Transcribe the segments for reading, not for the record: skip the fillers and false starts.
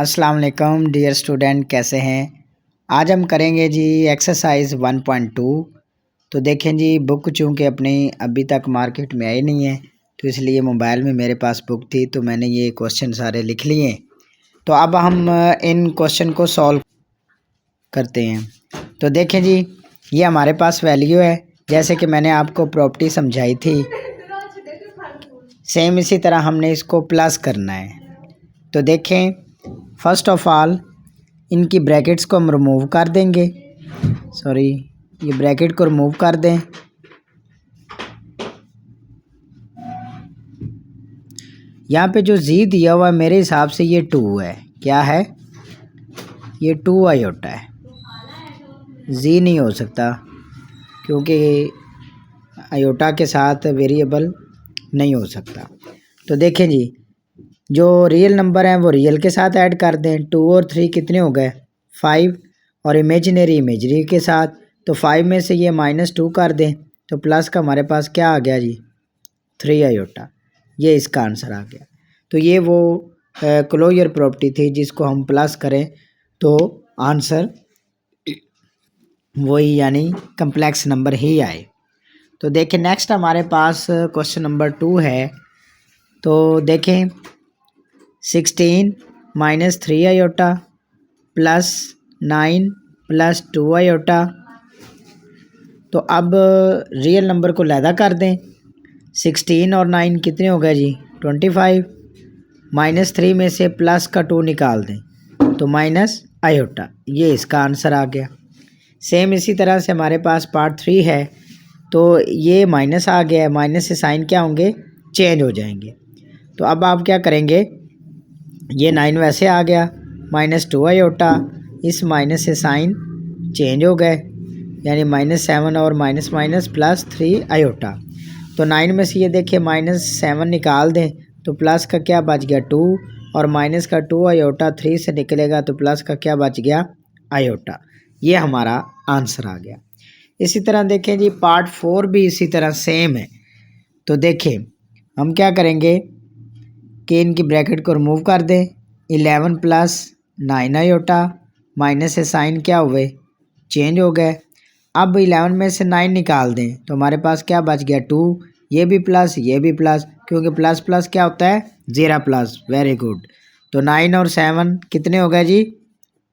अस्सलाम वालेकुम dear student, कैसे हैं। आज हम करेंगे जी एक्सरसाइज 1.2। तो देखें जी, बुक चूँकि अपनी अभी तक मार्केट में आई नहीं है, तो इसलिए मोबाइल में मेरे पास बुक थी, तो मैंने ये क्वेश्चन सारे लिख लिए। तो अब हम इन क्वेश्चन को सॉल्व करते हैं। तो देखें जी, ये हमारे पास वैल्यू है, जैसे कि मैंने आपको प्रॉपर्टी समझाई थी, सेम इसी तरह हमने इसको प्लस करना है। तो देखें, फर्स्ट ऑफ ऑल इनकी ब्रैकेट्स को हम रिमूव कर देंगे। सॉरी, ये ब्रैकेट को रिमूव कर दें। यहाँ पे जो जी दिया हुआ है मेरे हिसाब से ये 2 है। क्या है ये? 2 आयोटा है। जी नहीं हो सकता क्योंकि आयोटा के साथ वेरिएबल नहीं हो सकता। तो देखें जी, जो रियल नंबर हैं वो रियल के साथ ऐड कर दें। 2 और 3 कितने हो गए? 5। और इमेजिनरी के साथ, तो 5 में से ये -2 कर दें, तो प्लस का हमारे पास क्या आ गया जी? 3 आयोटा। ये इसका आंसर आ गया। तो ये वो क्लोजर प्रॉपर्टी थी जिसको हम प्लस करें तो आंसर वही यानी कम्प्लेक्स नंबर ही आए। तो देखें, नेक्स्ट हमारे पास क्वेश्चन नंबर 2 है। तो देखें, 16 - 3 आयोटा प्लस 9 प्लस 2 आयोटा। तो अब रियल नंबर को लैदा कर दें। 16 और 9 कितने हो गए जी? 25। -3 में से प्लस का 2 निकाल दें तो माइनस आयोटा। ये इसका आंसर आ गया। सेम इसी तरह से हमारे पास पार्ट 3 है। तो ये माइनस आ गया है, माइनस से साइन क्या होंगे? चेंज हो जाएंगे। तो अब आप क्या करेंगे? ये 9 वैसे आ गया, -2 आयोटा, इस माइनस से साइन चेंज हो गए, यानी -7 और माइनस माइनस +3 आयोटा। तो 9 में से ये देखिए -7 निकाल दें तो प्लस का क्या बच गया? 2, और माइनस का 2 आयोटा 3 से निकलेगा तो प्लस का क्या बच गया? आयोटा। ये हमारा आंसर आ गया। इसी तरह देखें जी, पार्ट 4 भी इसी तरह सेम है। तो देखें, हम क्या करेंगे कि इनकी ब्रैकेट को रिमूव कर दें। 11 + 9 आयोटा, माइनस से साइन क्या हुए? चेंज हो गए। अब 11 में से 9 निकाल दें तो हमारे पास क्या बच गया? 2। ये भी प्लस, ये भी प्लस, क्योंकि प्लस प्लस क्या होता है? 0 प्लस। Very good. तो 9 और 7 कितने हो गए जी?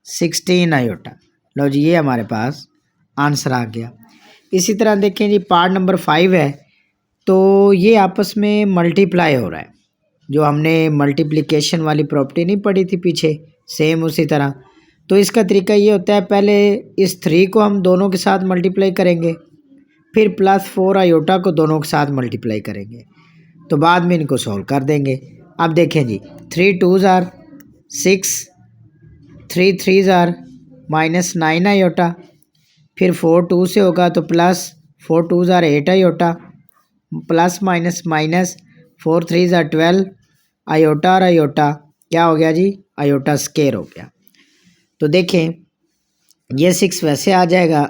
16 आयोटा। लो जी, ये हमारे पास आंसर आ गया। इसी तरह देखें जी, पार्ट नंबर 5 है। तो ये आपस में मल्टीप्लाई हो रहा है। जो हमने मल्टीप्लिकेशन वाली प्रॉपर्टी नहीं पढ़ी थी पीछे, सेम उसी तरह। तो इसका तरीका ये होता है, पहले इस 3 को हम दोनों के साथ मल्टीप्लाई करेंगे, फिर +4 आयोटा को दोनों के साथ मल्टीप्लाई करेंगे, तो बाद में इनको सॉल्व कर देंगे। अब देखें जी, 3 2s are 6, 3 3s are -9 iota, फिर 4 2 से होगा तो plus 4 2s are 8 iota, plus minus minus 4 3s are 12 iota, और आयोटा क्या हो गया जी? आयोटा स्केयर हो गया। तो देखें, ये 6 वैसे आ जाएगा,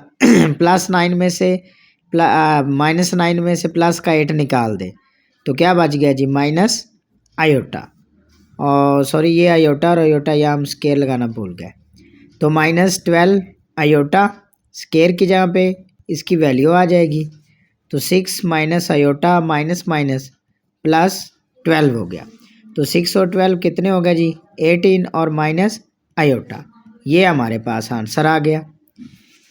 +9 में से -9 में से प्लस का 8 निकाल दें तो क्या बच गया जी? Minus iota. और सॉरी, ये आयोटा और आयोटा यहाँ हम स्केयर लगाना भूल गए। तो -12 आयोटा स्केयर की जगह पे इसकी वैल्यू आ जाएगी। तो 6 माइनस आयोटा माइनस माइनस +12 हो गया। तो 6 और 12 कितने हो गए जी? 18 और माइनस आयोटा। ये हमारे पास आंसर आ गया।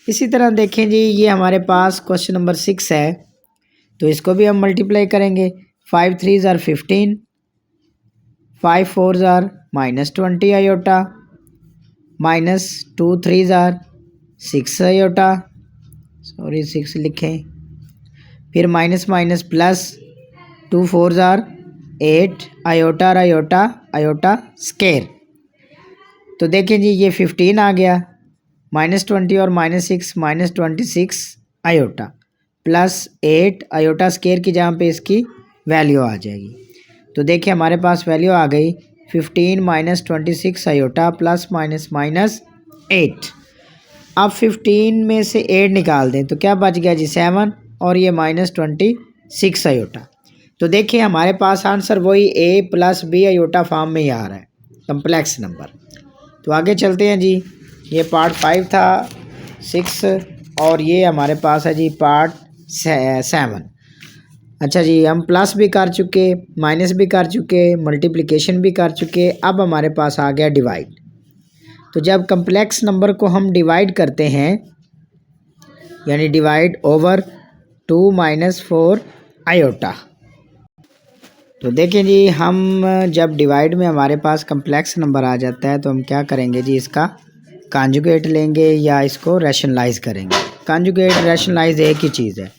इसी तरह देखें जी, ये हमारे पास क्वेश्चन नंबर 6 है। तो इसको भी हम मल्टीप्लाई करेंगे। 5 3s are 15, 5 4s are -20 iota, -2 3s are 6 iota, sorry 6 लिखें, फिर minus minus +2 4s are 8 iota, और आयोटा आयोटा स्केयर। तो देखें जी, ये 15 आ गया, -20 और -6 -26 आयोटा, +8 आयोटा स्केयर की जहाँ पे इसकी वैल्यू आ जाएगी। तो देखिए, हमारे पास वैल्यू आ गई 15 -26 आयोटा प्लस माइनस माइनस 8। अब 15 में से 8 निकाल दें तो क्या बच गया जी? 7, और ये -26 आयोटा। तो देखिए, हमारे पास आंसर वही A + B आयोटा फॉर्म में ही आ रहा है, कम्प्लेक्स नंबर। तो आगे चलते हैं जी। ये पार्ट 5 था 6 और ये हमारे पास है जी पार्ट 7। अच्छा जी, हम प्लस भी कर चुके, माइनस भी कर चुके, मल्टीप्लिकेशन भी कर चुके। अब हमारे पास आ गया डिवाइड। तो जब कम्प्लेक्स नंबर को हम डिवाइड करते हैं यानी डिवाइड ओवर 2 - 4 आयोटा। तो देखिए जी, हम जब डिवाइड में हमारे पास कम्प्लेक्स नंबर आ जाता है तो हम क्या करेंगे जी, इसका कॉन्जुगेट लेंगे या इसको रैशनलाइज करेंगे। कॉन्जुगेट रैशनलाइज एक ही चीज़ है,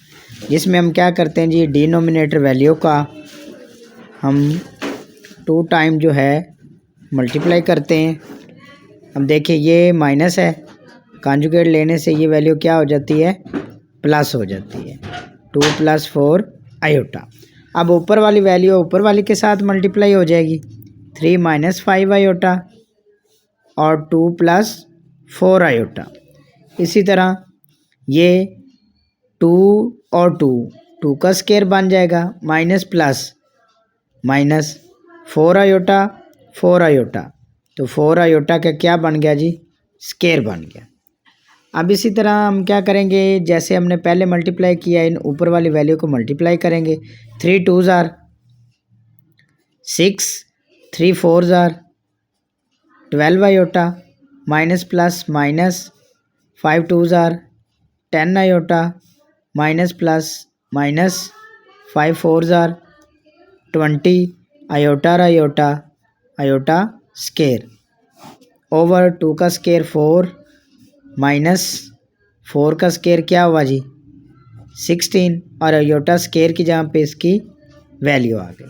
जिसमें हम क्या करते हैं जी, डिनोमिनेटर वैल्यू का हम 2 टाइम जो है मल्टीप्लाई करते हैं। अब देखिए ये माइनस है, कॉन्जुगेट लेने से ये वैल्यू क्या हो जाती है, प्लस हो जाती है। 2 + 4 आयोटा। अब ऊपर वाली वैल्यू ऊपर वाली के साथ मल्टीप्लाई हो जाएगी, 3 - 5 आयोटा और 2 + 4 आयोटा। इसी तरह ये 2 और 2 का स्केयर बन जाएगा, minus plus minus 4 iota 4 iota. तो 4 आयोटा का क्या बन गया जी, स्केयर बन गया। अब इसी तरह हम क्या करेंगे, जैसे हमने पहले मल्टीप्लाई किया, इन ऊपर वाली वैल्यू को मल्टीप्लाई करेंगे। 3 2s are 6, 3 4s are 12 iota, minus plus minus 5 2s are 10 iota, minus plus minus 5 4s are 20 iota iota iota square over 2 का स्केयर 4 माइनस 4 का स्केयर क्या हुआ जी, 16 और आयोटा स्केयर की जहाँ पे इसकी वैल्यू आ गई।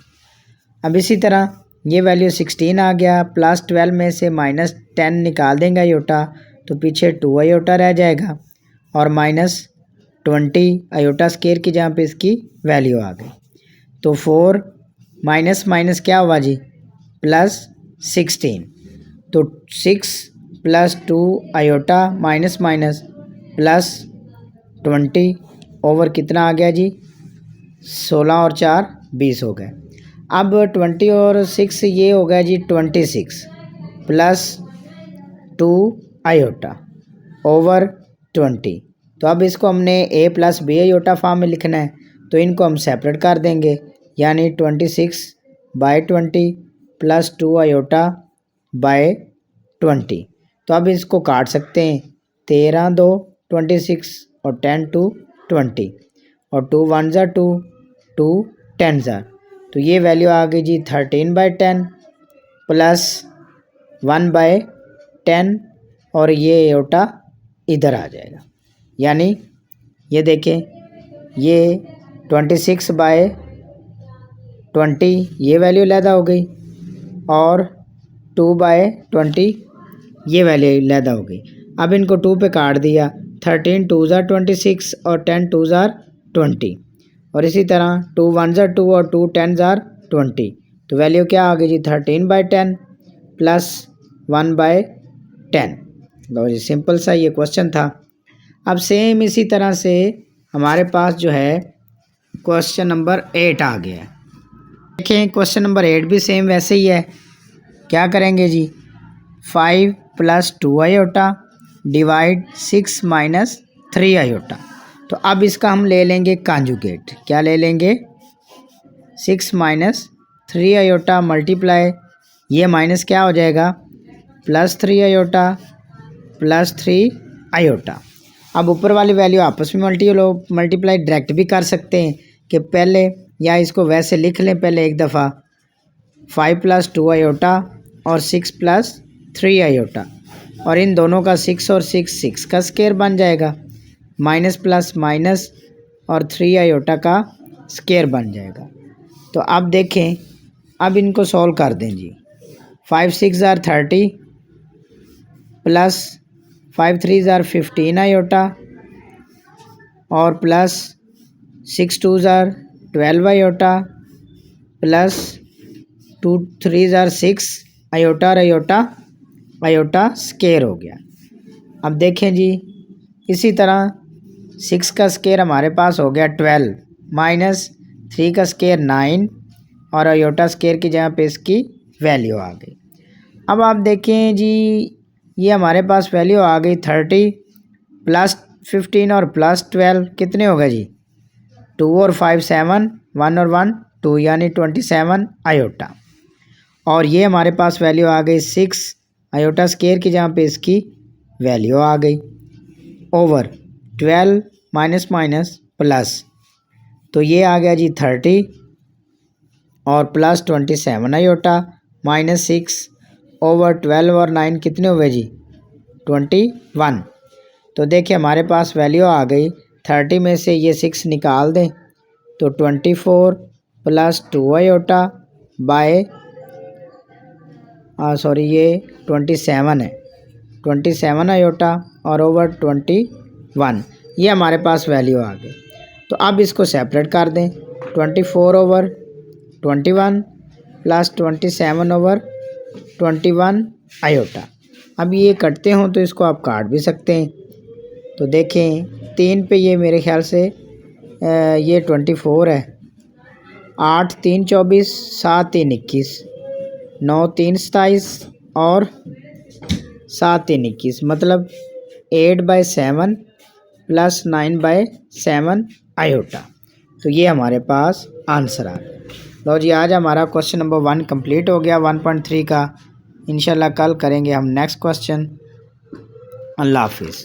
अब इसी तरह ये वैल्यू 16 आ गया, प्लस 12 में से माइनस 10 निकाल देंगे आयोटा, तो पीछे 2 आयोटा रह जाएगा और माइनस 20 आयोटा स्केयर की जहाँ पे इसकी वैल्यू आ गई। तो 4 माइनस माइनस क्या हुआ जी, प्लस 16। तो 6 + 2 iota minus minus plus 20 over कितना आ गया जी, 16 और 4 20 हो गए। अब 20 और 6 ये हो गया जी 26 प्लस 2 आयोटा ओवर 20। तो अब इसको हमने a + b आयोटा फॉर्म में लिखना है, तो इनको हम सेपरेट कर देंगे, यानी 26/20 प्लस 2 आयोटा बाय 20। तो अब इसको काट सकते हैं, 13 2 26 और 10 2 20 और 2 1s are 2 2 10s are। तो ये वैल्यू आ गई जी 13/10 प्लस 1/10 और ये आयोटा इधर आ जाएगा, यानी ये देखें ये 26/20 ये वैल्यू लैदा हो गई और 2/20 ये वैल्यू लैदा हो गई। अब इनको 2 पे काट दिया, 13 2s are 26 और 10 2s are 20 और इसी तरह 2 1s are 2 और 2 10s are 20। तो वैल्यू क्या आ गई जी 13/10 प्लस 1/10। लो जी, सिंपल सा ये क्वेश्चन था। अब सेम इसी तरह से हमारे पास जो है क्वेश्चन नंबर 8 आ गया है। देखें क्वेश्चन नंबर 8 भी सेम वैसे ही है। क्या करेंगे जी, 5 + 2 आयोटा डिवाइड 6 - 3 आयोटा। तो अब इसका हम ले लेंगे कॉन्जुगेट। क्या ले लेंगे, 6 - 3 आयोटा मल्टीप्लाई, ये माइनस क्या हो जाएगा, +3 आयोटा प्लस 3 आयोटा। अब ऊपर वाली वैल्यू आपस में मल्टीप्लाई डायरेक्ट भी कर सकते हैं कि पहले, या इसको वैसे लिख लें पहले एक दफ़ा, 5 + 2 आयोटा और 6 + 3 आयोटा, और इन दोनों का 6 और 6 का स्केयर बन जाएगा, माइनस प्लस माइनस और 3 आयोटा का स्केयर बन जाएगा। तो अब देखें, अब इनको सॉल्व कर दें जी। 5 6 are 30 प्लस 5 3 are 15 आयोटा और plus 6 2 are 12 iota plus 2 3 are 6 iota और आयोटा स्केयर हो गया। अब देखें जी, इसी तरह 6 का स्केयर हमारे पास हो गया 12 माइनस 3 का स्केयर 9 और आयोटा स्केयर की जगह पे इसकी वैल्यू आ गई। अब आप देखें जी, ये हमारे पास वैल्यू आ गई 30 प्लस 15 और प्लस 12 कितने हो गए जी 2 और 5 7 1 और 1 2 यानी 27 आयोटा। और ये हमारे पास वैल्यू आ गई 6 आयोटा स्केयर की जहाँ पे इसकी वैल्यू आ गई ओवर 12 माइनस माइनस प्लस, तो ये आ गया जी 30 और प्लस 27 आयोटा माइनस 6 ओवर 12 और 9 कितने हुए जी 21। तो देखिए हमारे पास वैल्यू आ गई 30 में से ये 6 निकाल दें तो 24 प्लस 2 आयोटा बाय सॉरी ये 27 है 27 आयोटा और ओवर 21, ये हमारे पास वैल्यू आ गई। तो अब इसको सेपरेट कर दें 24 ओवर 21 प्लस 27 ओवर 21 आयोटा। अब ये कटते हों तो इसको आप काट भी सकते हैं। तो देखें 3 पे ये मेरे ख्याल से ये 24 है, 8 3 24 7 3 21 9 3 27 और 7 3 21 मतलब 8/7 प्लस 9/7 आयोटा। तो ये हमारे पास आंसर आ गया। लो जी आज हमारा क्वेश्चन नंबर 1 कंप्लीट हो गया 1.3 का। इंशाल्लाह कल करेंगे हम नेक्स्ट क्वेश्चन। अल्लाह हाफिज़।